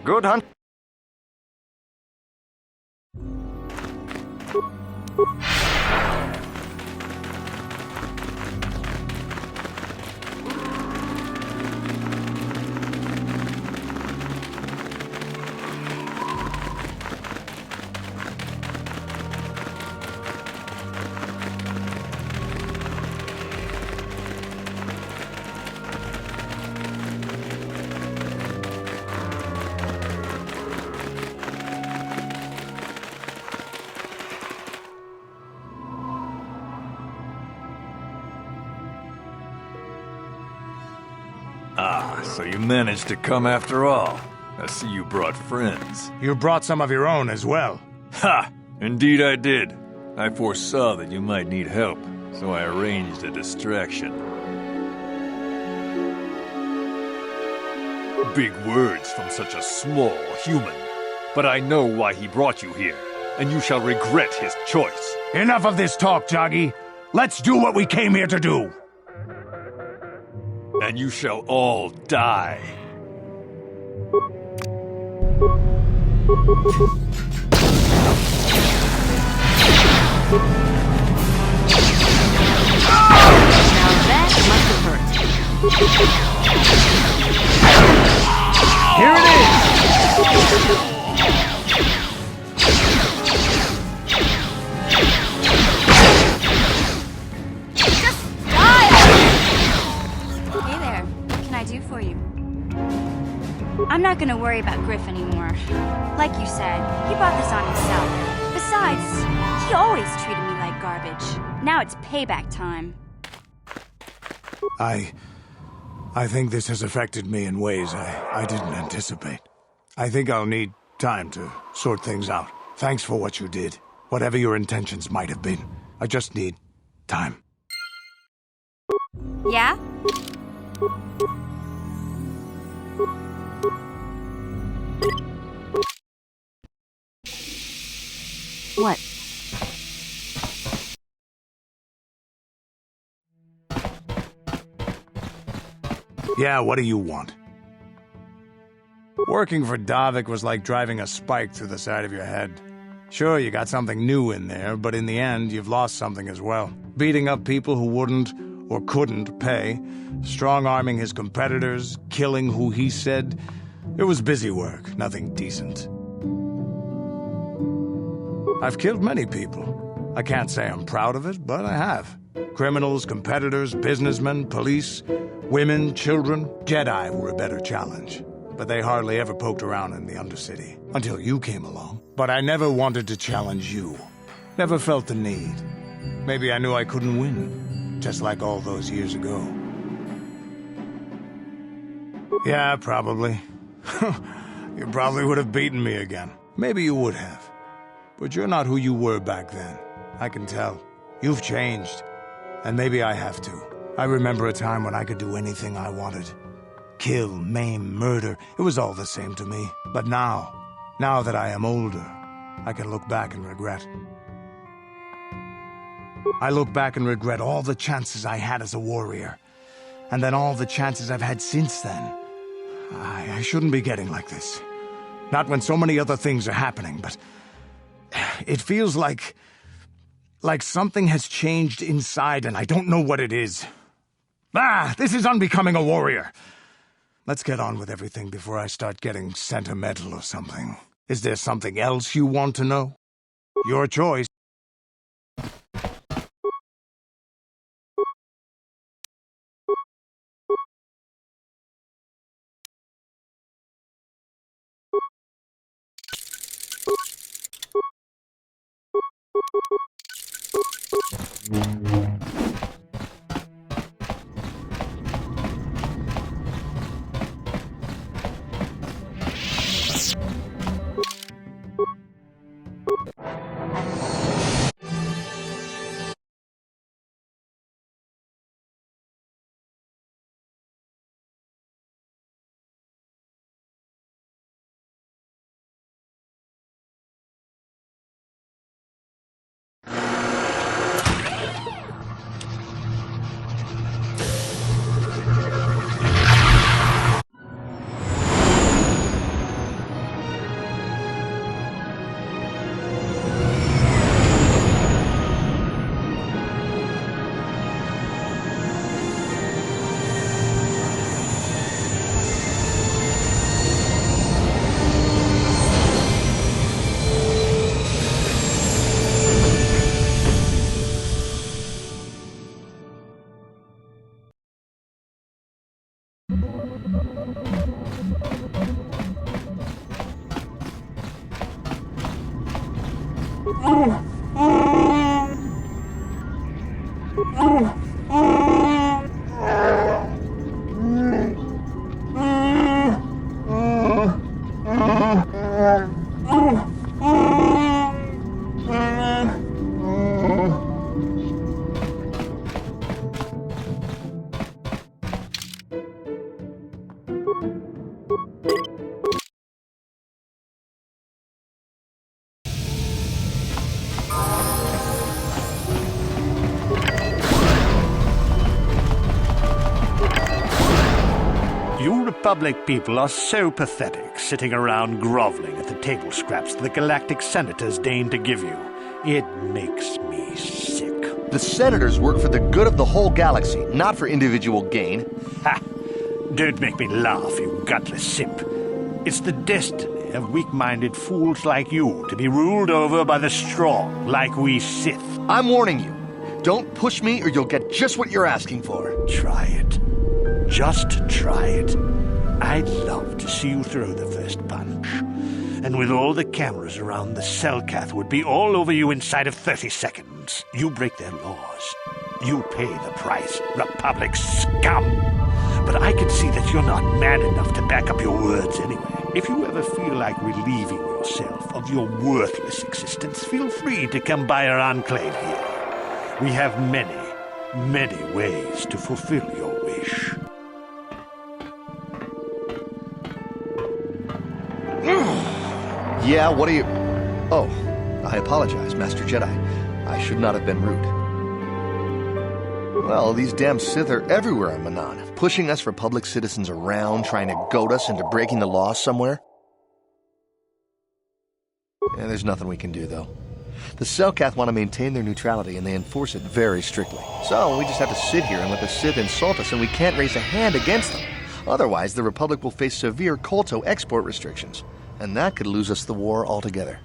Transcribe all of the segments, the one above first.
Good hunt. Ah, so you managed to come after all. I see you brought friends. You brought some of your own as well. Ha! Indeed I did. I foresaw that you might need help, so I arranged a distraction. Big words from such a small human. But I know why he brought you here, and you shall regret his choice. Enough of this talk, Joggy. Let's do what we came here to do. And you shall all die. Now that must have hurt. Here it is! Just die! Hey there, what can I do for you? I'm not gonna worry about Griff anymore. Like you said, he brought this on himself. Besides, he always treated me like garbage. Now it's payback time. I think this has affected me in ways I didn't anticipate. I think I'll need time to sort things out. Thanks for what you did. Whatever your intentions might have been. I just need time. Yeah? What? Yeah, what do you want? Working for Davik was like driving a spike through the side of your head. Sure, you got something new in there, but in the end, you've lost something as well. Beating up people who wouldn't or couldn't pay, strong-arming his competitors, killing who he said. It was busy work, nothing decent. I've killed many people. I can't say I'm proud of it, but I have. Criminals, competitors, businessmen, police, women, children. Jedi were a better challenge, but they hardly ever poked around in the Undercity, until you came along. But I never wanted to challenge you. Never felt the need. Maybe I knew I couldn't win, just like all those years ago. Yeah, probably. You probably would have beaten me again. Maybe you would have. But you're not who you were back then. I can tell. You've changed. And maybe I have to. I remember a time when I could do anything I wanted. Kill, maim, murder. It was all the same to me. But now, Now that I am older, I can look back and regret. I look back and regret all the chances I had as a warrior, and then all the chances I've had since then. I shouldn't be getting like this. Not when so many other things are happening, but it feels like something has changed inside and I don't know what it is. This is unbecoming a warrior. Let's get on with everything before I start getting sentimental or something. Is there something else you want to know? Your choice. You Republic people are so pathetic, sitting around groveling at the table scraps the galactic senators deign to give you. It makes me sick. The senators work for the good of the whole galaxy, not for individual gain. Ha! Don't make me laugh, you gutless simp. It's the destiny of weak-minded fools like you to be ruled over by the strong, like we Sith. I'm warning you. Don't push me or you'll get just what you're asking for. Try it. Just try it. I'd love to see you throw the first punch. And with all the cameras around, the Selkath would be all over you inside of 30 seconds. You break their laws. You pay the price, Republic scum. But I can see that you're not man enough to back up your words anyway. If you ever feel like relieving yourself of your worthless existence, feel free to come by our enclave here. We have many, many ways to fulfill your wish. Yeah, what are you... Oh, I apologize, Master Jedi. I should not have been rude. Well, these damn Sith are everywhere on Manaan, pushing us Republic citizens around, trying to goad us into breaking the law somewhere. Yeah, there's nothing we can do, though. The Selkath want to maintain their neutrality, and they enforce it very strictly. So we just have to sit here and let the Sith insult us, and we can't raise a hand against them. Otherwise, the Republic will face severe Kolto export restrictions, and that could lose us the war altogether.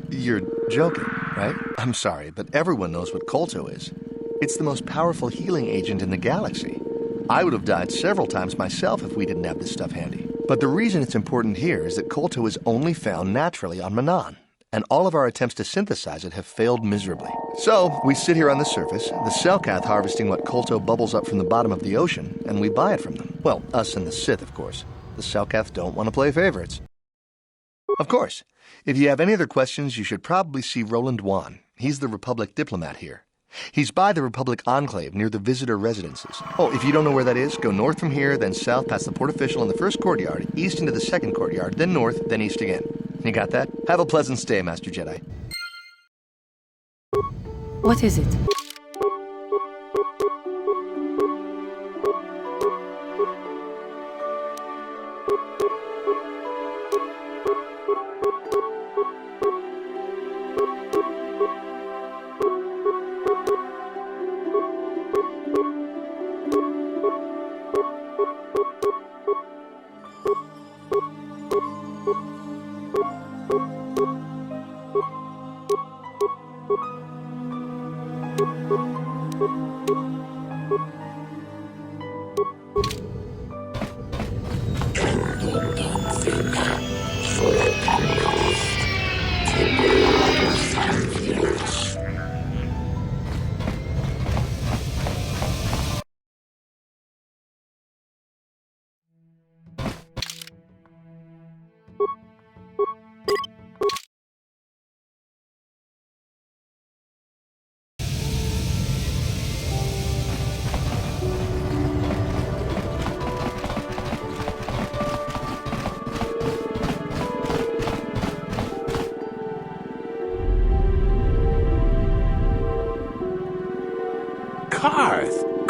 You're joking, right? I'm sorry, but everyone knows what Kolto is. It's the most powerful healing agent in the galaxy. I would have died several times myself if we didn't have this stuff handy. But the reason it's important here is that Kolto is only found naturally on Manaan, and all of our attempts to synthesize it have failed miserably. So, we sit here on the surface, the Selkath harvesting what Kolto bubbles up from the bottom of the ocean, and we buy it from them. Well, us and the Sith, of course. The Selkath don't want to play favorites. Of course. If you have any other questions, you should probably see Roland Wan. He's the Republic diplomat here. He's by the Republic Enclave near the visitor residences. Oh, if you don't know where that is, go north from here, then south past the port official in the first courtyard, east into the second courtyard, then north, then east again. You got that? Have a pleasant stay, Master Jedi. What is it?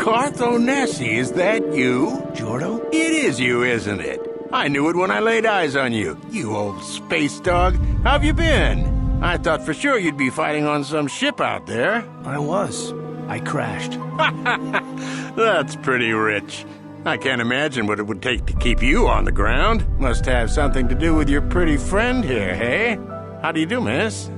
Carth Onesi, is that you? Jordo? It is you, isn't it? I knew it when I laid eyes on you. You old space dog. How've you been? I thought for sure you'd be fighting on some ship out there. I was. I crashed. That's pretty rich. I can't imagine what it would take to keep you on the ground. Must have something to do with your pretty friend here, hey? How do you do, miss?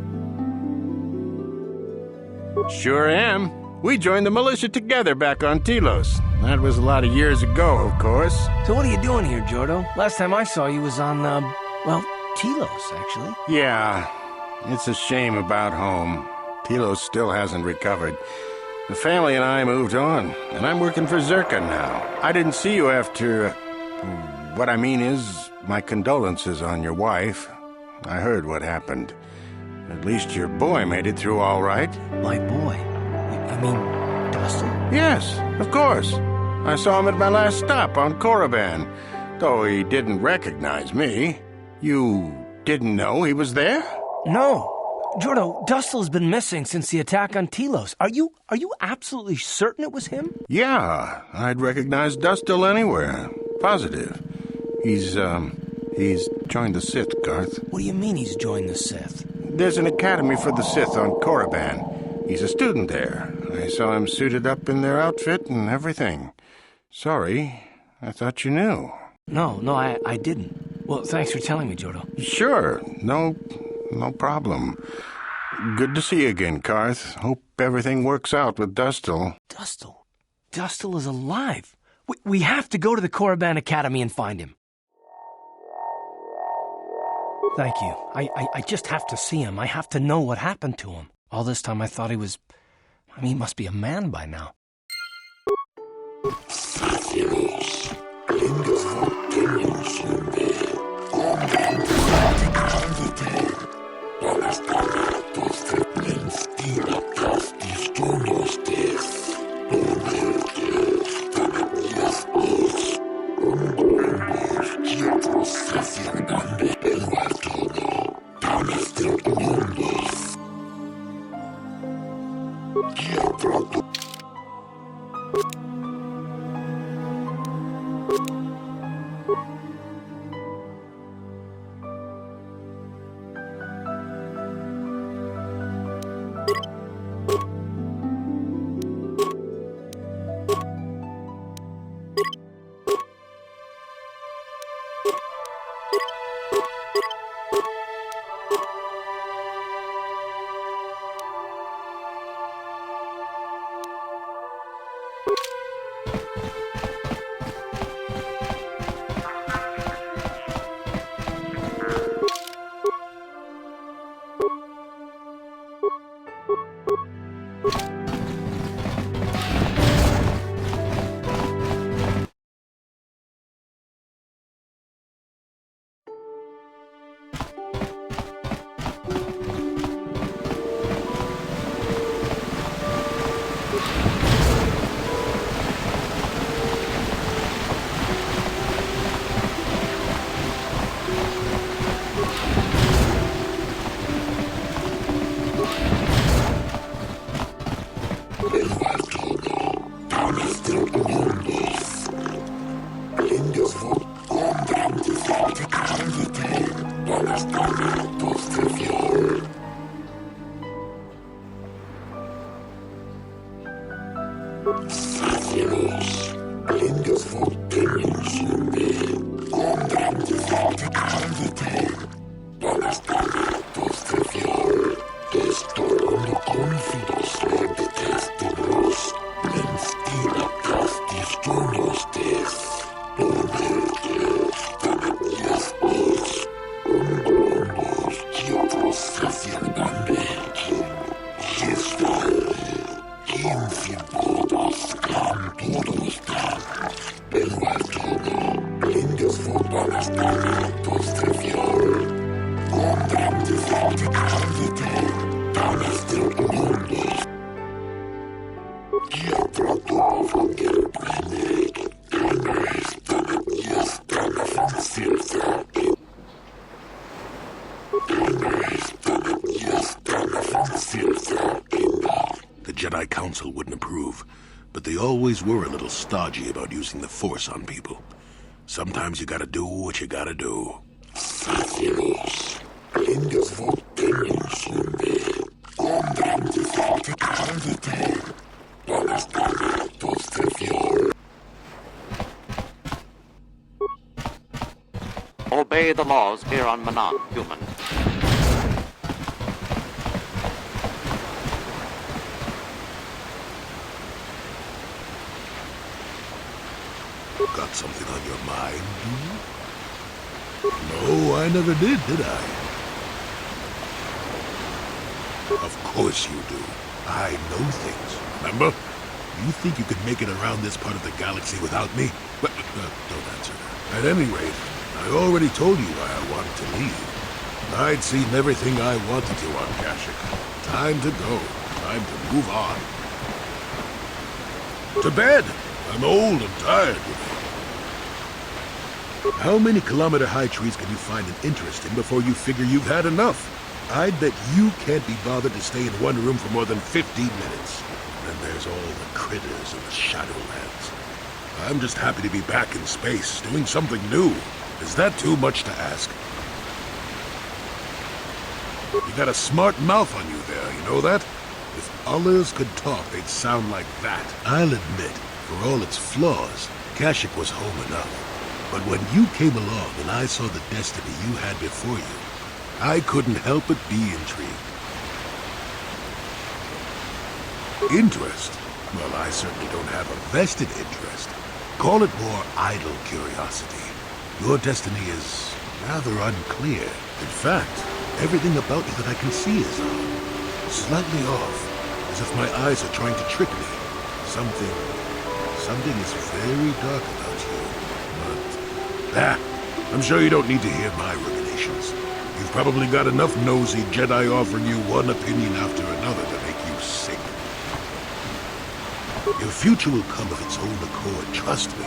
Sure am. We joined the militia together back on Telos. That was a lot of years ago, of course. So what are you doing here, Jordo? Last time I saw you was on, well, Telos, actually. Yeah, it's a shame about home. Telos still hasn't recovered. The family and I moved on, and I'm working for Zerka now. I didn't see you after... what I mean is, my condolences on your wife. I heard what happened. At least your boy made it through all right. My boy? You mean Dustin? Yes, of course. I saw him at my last stop on Korriban, though he didn't recognize me. You didn't know he was there? No. Jordo, Dustil's been missing since the attack on Telos. Are you absolutely certain it was him? Yeah, I'd recognize Dustil anywhere. Positive. He's joined the Sith, Garth. What do you mean he's joined the Sith? There's an academy for the Sith on Korriban. He's a student there. I saw him suited up in their outfit and everything. Sorry, I thought you knew. No, I didn't. Well, thanks for telling me, Jordo. Sure, no problem. Good to see you again, Carth. Hope everything works out with Dustil. Dustil? Dustil is alive. We have to go to the Korriban Academy and find him. Thank you. I just have to see him. I have to know what happened to him. All this time I thought he was... I mean, he must be a man by now. The Jedi Council wouldn't approve, but they always were a little stodgy about using the Force on people. Sometimes you gotta do what you gotta do. Obey the laws here on Manaan, human. Got something on your mind, do you? No, I never did I? Of course you do. I know things, remember? You think you could make it around this part of the galaxy without me? But, don't answer that. At any rate, I already told you why I wanted to leave. I'd seen everything I wanted to on Kashyyyk. Time to go. Time to move on. To bed! I'm old and tired, you know. How many kilometer-high trees can you find an interest in before you figure you've had enough? I'd bet you can't be bothered to stay in one room for more than 15 minutes. Then there's all the critters in the Shadowlands. I'm just happy to be back in space, doing something new. Is that too much to ask? You got a smart mouth on you there, you know that? If others could talk, they'd sound like that. I'll admit, for all its flaws, Kashyyyk was home enough. But when you came along and I saw the destiny you had before you, I couldn't help but be intrigued. Interest? Well, I certainly don't have a vested interest. Call it more idle curiosity. Your destiny is rather unclear. In fact, everything about you that I can see is slightly off, as if my eyes are trying to trick me. Something is very dark about you. But, I'm sure you don't need to hear my ruminations. You've probably got enough nosy Jedi offering you one opinion after another to make you sick. Your future will come of its own accord, trust me.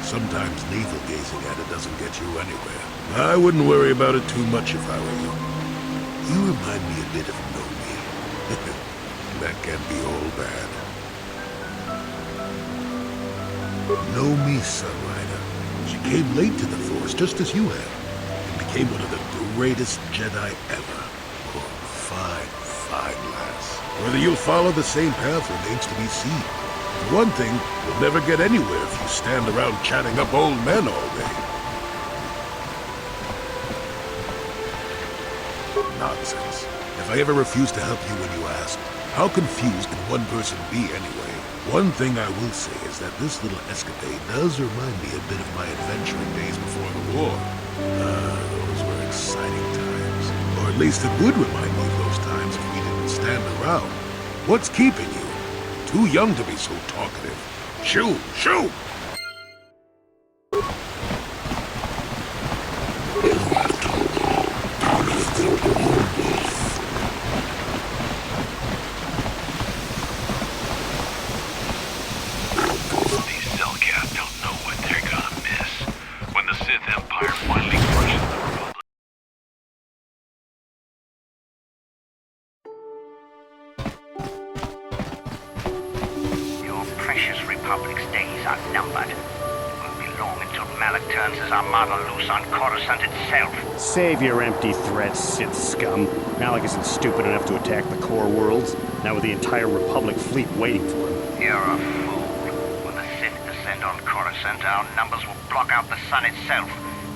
Sometimes navel-gazing at it doesn't get you anywhere. I wouldn't worry about it too much if I were you. You remind me a bit of Nomi. That can be all bad. Nomi, Sunrider. She came late to the Force, just as you have, and became one of the greatest Jedi ever. Oh, fine lass. Whether you'll follow the same path remains to be seen. For one thing, you'll never get anywhere if you stand around chatting up old men all day. Nonsense. If I ever refused to help you when you asked, how confused can one person be anyway? One thing I will say is that this little escapade does remind me a bit of my adventuring days before the war. Those were exciting times. Or at least it would remind me of those times if we didn't stand around. What's keeping you? Too young to be so talkative. Shoo! Shoo! Republic's days are numbered. It won't be long until Malak turns his armada loose on Coruscant itself. Save your empty threats, Sith scum. Malak isn't stupid enough to attack the core worlds, now with the entire Republic fleet waiting for him. You're a fool. When the Sith descend on Coruscant, our numbers will block out the sun itself.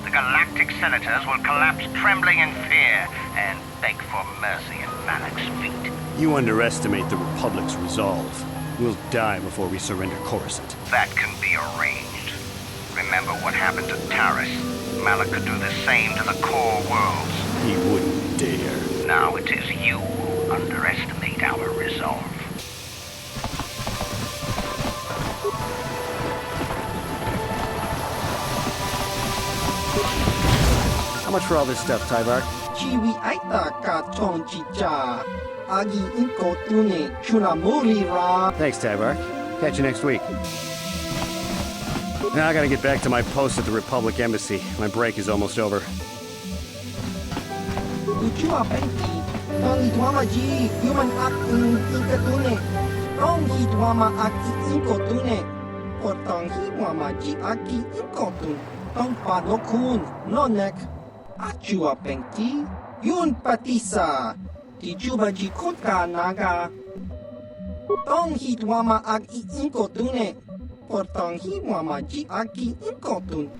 The galactic senators will collapse trembling in fear and beg for mercy at Malak's feet. You underestimate the Republic's resolve. We'll die before we surrender Coruscant. That can be arranged. Remember what happened to Taris. Malak could do the same to the core worlds. He wouldn't dare. Now it is you who underestimate our resolve. much for all this stuff, Tybark? Chiwi aita ka chong chicha. Agi inko tune chunamuri ra. Thanks, Tybark. Catch you next week. Now I gotta get back to my post at the Republic Embassy. My break is almost over. Uchua penti. Tong hitwama ji human act inka tune. Tong hitwama act inko tune. Potong hitwama ji aki inko tune. Tong padokun nonek. Achua penti. Yun patisa. Tichuba ji kotka naga. Tong hitwama aki inko tune. Potong hitwama ji aki inko tune.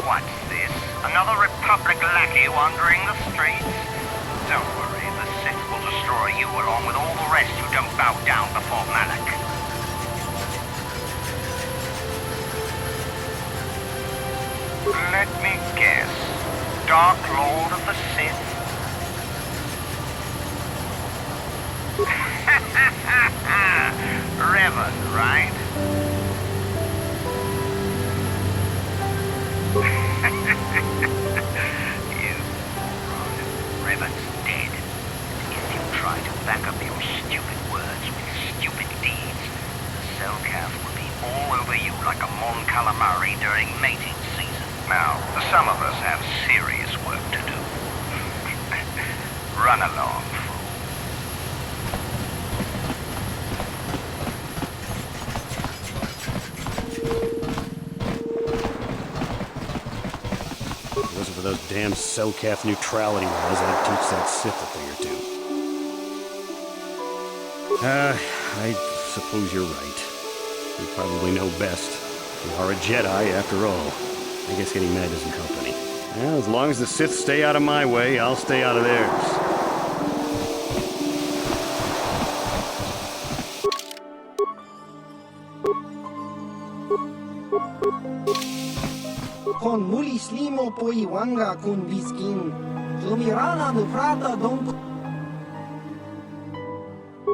What's this? Another Republic lackey wandering the streets? Don't worry, the Sith will destroy you along with all the rest who don't bow down before Malak. Let me guess. Dark Lord of the Sith? Revan, right? You moron. Revan's dead. If you try to back up your stupid words with stupid deeds, the Cellcath will be all over you like a Mon Calamari during mating season. Now, some of us have serious work to do. Run along, fool. If it wasn't for those damn Cellcath neutrality laws, I'd teach that Sith a thing or two. I suppose you're right. You probably know best. You are a Jedi, after all. I guess getting mad doesn't help any. Well, as long as the Sith stay out of my way, I'll stay out of theirs. Con mulis limo poiwanga kun viskin. Lumirana no prata don.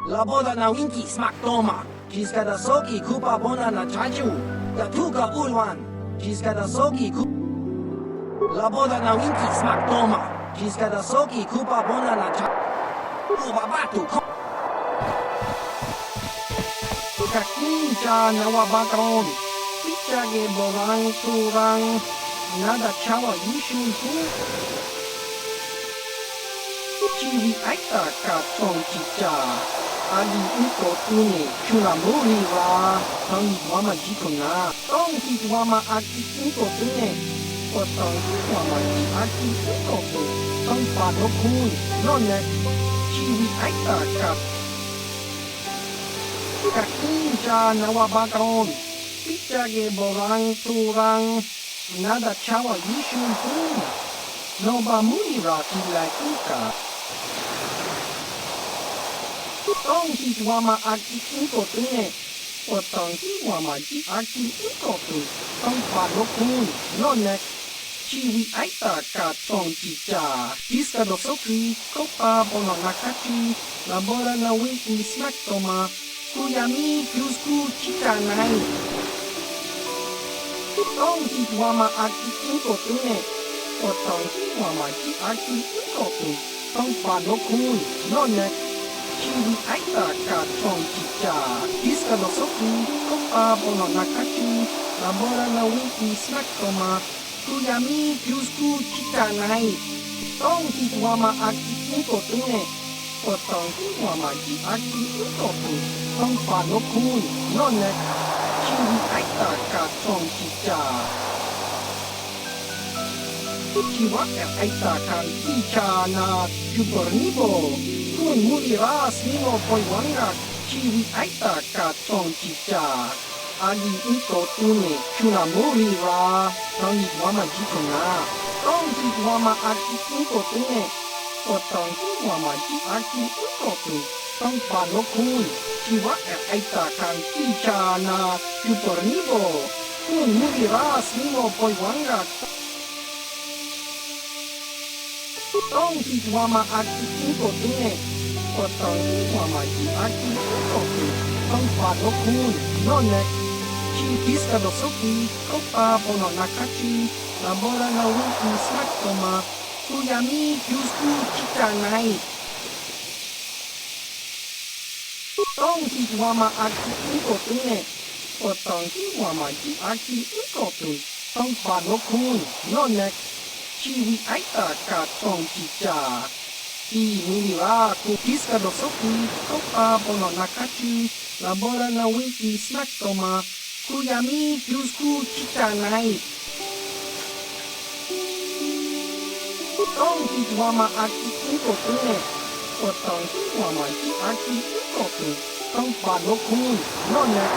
La boda na winki smak toma. Jiska da soki kupa bona na chaju. Gatuka ulwan. Jiska da soki kupa. La boda na winki smak toma. Jiska da soki kupa bona na chaju. Uba batu. Kakinja na wabakron. Pichage borang turang. Nada chawa yishun hu. Chiwi aita ka chong chicha. Ali uko tune chunamuri ra. Tong wama jikuna. Tong hit wama aki uko tune. Potong wama ji aki uko tu. Tong padokun. Nonek. Chiwi aita ka. Kakinja na wabakron. Pichage borang turang. Nada chawa yishun hu. Noba muira tila ika. Tong hit wama aki inko tune. Potong hit wama ji aki inko tu. Tong padokun. Nonek. Chiwi aita ka tong chicha. Iska dosokri. Kopa bono nakachi. Labora na wiki smack toma. Kuyami plusku chika nai. Tong hit wama aki inko tune. Potong hit wama ji aki inko tu. Tong padokun. Nonek. Chiwi aita ka tong chicha. Iska dosokri. Kopa bono nakachi. Labora na wiki smack toma. Kuyami plusku chika nai. Tong hituama aki inkotune. Potong hituama ji aki inkotu. Tong panokun nonek. Chiwi aita ka tong chicha. Chiwa aita kan chicha na jubornibo. Kun muliras nimo poiwangak. Chiwi aita ka tong chicha. Ali inkotune chuna mulira. Tong hituama jikona. Tong hituama aki inkotune. Potong hituama ji aki inkotu. Tong panokun. Chiwa aita kan chicha na jubornibo. Kun muliras nimo poiwangak. Tong hituama aki inkotune. Potong hituama ji aki inkotu. Tong panokun nonek. Chipis kadosoki, kopa pono nakachi, labora na wiki smaktoma, kuyami yusku chitanai. Tong hituama aki inkotune. Potong hituama ji aki inkotu. Tong panokun nonek. Chiwi aita ka tong chicha. I mulira kupis kadosoki, kopa pono nakachi, labora na wiki smaktoma, kuyami yusku chitanai. Tong hituama aki inkotune. Potong hituama ji aki inkotu. Tong panokun nonek.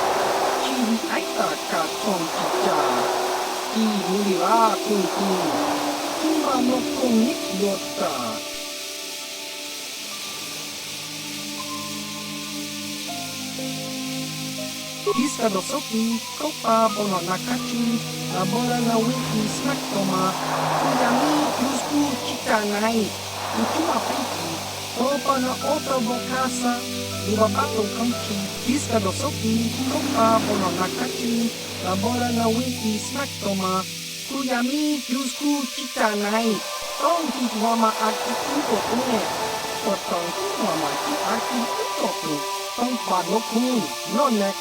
Chiwi aita ka tong chicha. I mulira kupin. Kimba no kongik yota. Iska dosoki, kopa pono nakachi, labora na wiki smaktoma, kuyami yusku chitanai, uchuma penki, kopa na oto bokasa, lubabato kamchi, iska dosoki, kopa pono nakachi, labora na wiki smaktoma, kuyami yusku chitanai, tong hituama aki inkotune, potong hituama ji aki inkotu, tong panokun nonek.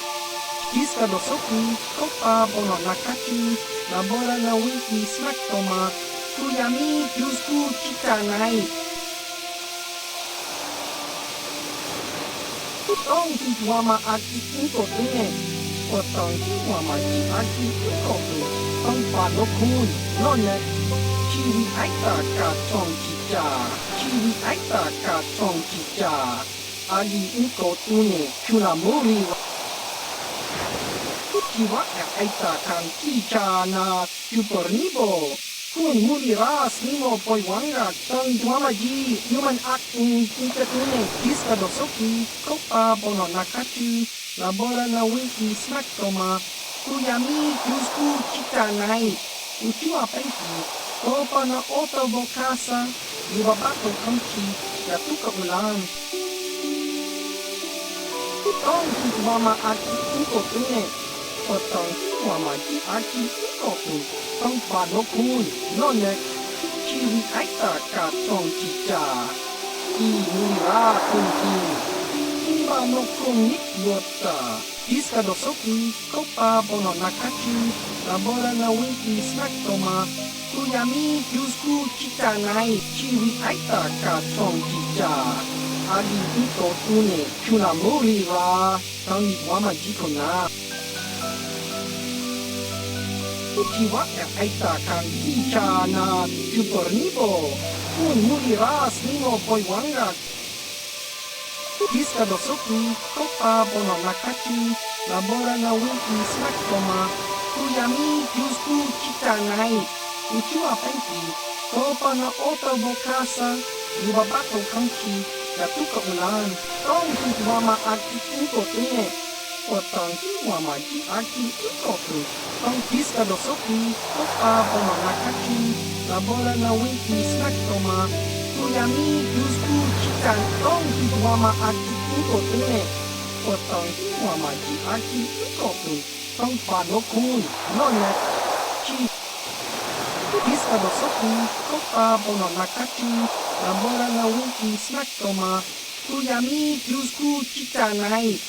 Iska dosoki, kopa pono nakachi, labora na wiki smaktoma, kuyami yusku chitanai. Tong hituama aki inkotune. Potong hituama ji aki inkotu. Tong panokun nonek. Chiwi aita ka tong chicha. Chiwi aita ka tong chicha. Ali inkotune chuna mulira. Chiwa aita kan chicha na jubornibo. Kun muliras nimo poiwangak. Tong hituama ji human act inkotune. Iska dosoki, kopa pono nakachi, labora na wiki smaktoma, kuyami yusku chitanai. Uchua penki, kopa na oto bokasa, lubabato kamchi, yatuka ulan. Tong hituama aki inkotune. Potong hituama ji aki inkotu. Tong panokun nonek. Chiwi aita ka tong chicha. I mulira kunkin. Kimba no kongik yota. Iska dosoki, kopa pono nakachi, labora na wiki smaktoma, kuyami yusku chitanai. Chiwi aita ka tong chicha. Ali inkotune chuna mulira. Tong hituama jikona. Chiwa aita kan chicha na jubornibo. Kun muliras nimo poiwangak. Iska dosoki, kopa pono nakachi, labora na wiki smaktoma, kuyami yusku chitanai. Uchua penki, kopa na oto bokasa, lubabato kamchi, yatuka ulan. Tong hituama aki inkotune. Potong hituama ji aki inkotu. Tong iska dosoki, kopa pono nakachi, labora na wiki smaktoma, kuyami yusku chitan. Tong hituama aki inkotune. Potong hituama ji aki inkotu. Tong panokun nonek. Iska dosoki, kopa pono nakachi, labora na wiki smaktoma, kuyami yusku chitanai.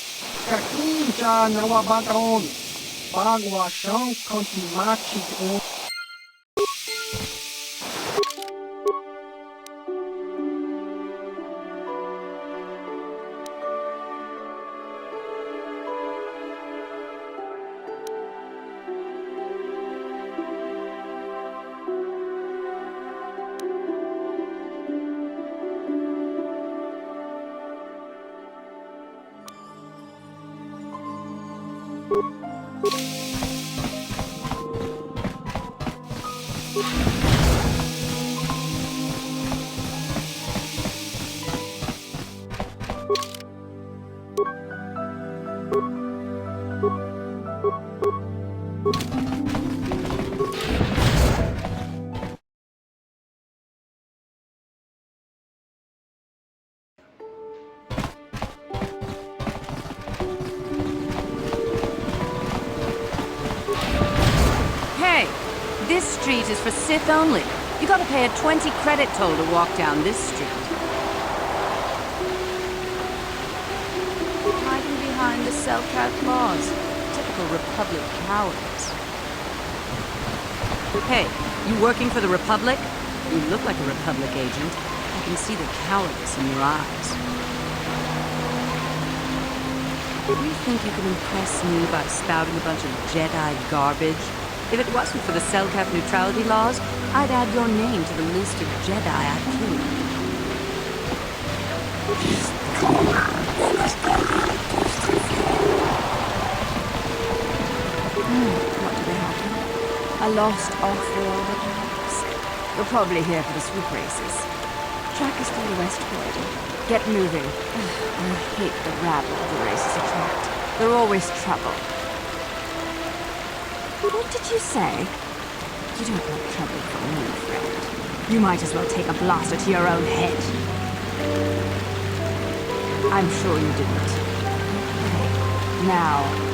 Kakinja nawabaton. Bagwa shang konti machi on. street is for Sith only. You gotta pay a 20 credit toll to walk down this street. Hiding behind the Selkath laws. Typical Republic cowards. Hey, you working for the Republic? You look like a Republic agent. I can see the cowardice in your eyes. You think you can impress me by spouting a bunch of Jedi garbage? If it wasn't for the Selkath neutrality laws, I'd add your name to the list of Jedi I've killed. What do they have here? A lost off-world perhaps? You're probably here for the swoop races. Track us through the West Corridor. Get moving. I hate the rabble the races attract. They're always trouble. What did you say? You don't want trouble from me, friend. You might as well take a blaster to your own head. I'm sure you didn't. Okay. Now...